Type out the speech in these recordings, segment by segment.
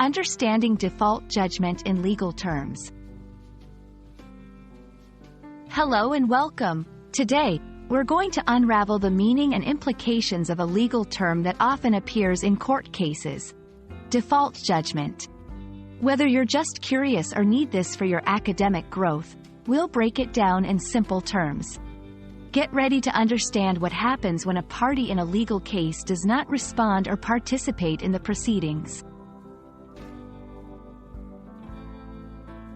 Understanding default judgment in legal terms. Hello and welcome. Today, we're going to unravel the meaning and implications of a legal term that often appears in court cases: default judgment. Whether you're just curious or need this for your academic growth, we'll break it down in simple terms. Get ready to understand what happens when a party in a legal case does not respond or participate in the proceedings.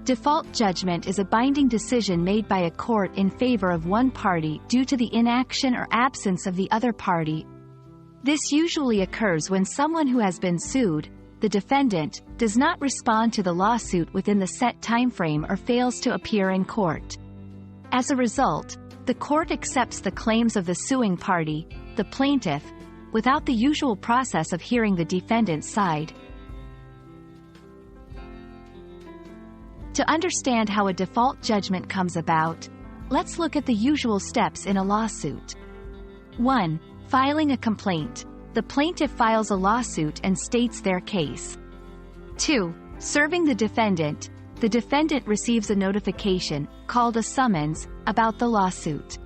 Default judgment is a binding decision made by a court in favor of one party due to the inaction or absence of the other party. This usually occurs when someone who has been sued, the defendant, does not respond to the lawsuit within the set timeframe or fails to appear in court. As a result, the court accepts the claims of the suing party, the plaintiff, without the usual process of hearing the defendant's side. To understand how a default judgment comes about, let's look at the usual steps in a lawsuit. 1. Filing a complaint. The plaintiff files a lawsuit and states their case. 2. Serving the defendant. The defendant receives a notification, called a summons, about the lawsuit.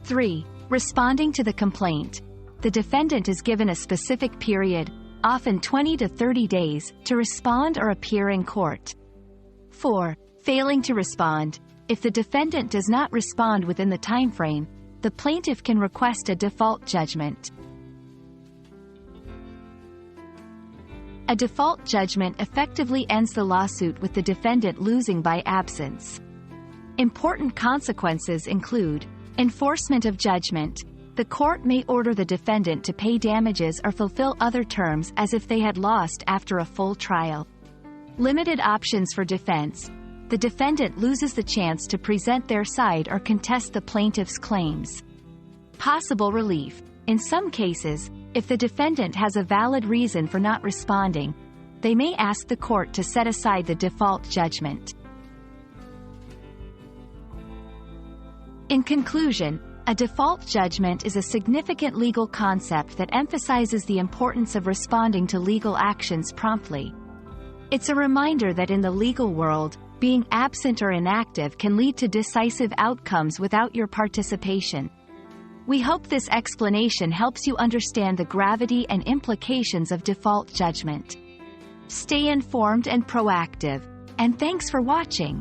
3. Responding to the complaint. The defendant is given a specific period, often 20 to 30 days, to respond or appear in court. 4. Failing to respond. If the defendant does not respond within the timeframe, the plaintiff can request a default judgment. A default judgment effectively ends the lawsuit with the defendant losing by absence. Important consequences include enforcement of judgment. The court may order the defendant to pay damages or fulfill other terms as if they had lost after a full trial. Limited options for defense. The defendant loses the chance to present their side or contest the plaintiff's claims. Possible relief. In some cases, if the defendant has a valid reason for not responding, they may ask the court to set aside the default judgment. In conclusion, a default judgment is a significant legal concept that emphasizes the importance of responding to legal actions promptly. It's a reminder that in the legal world, being absent or inactive can lead to decisive outcomes without your participation. We hope this explanation helps you understand the gravity and implications of default judgment. Stay informed and proactive, and thanks for watching.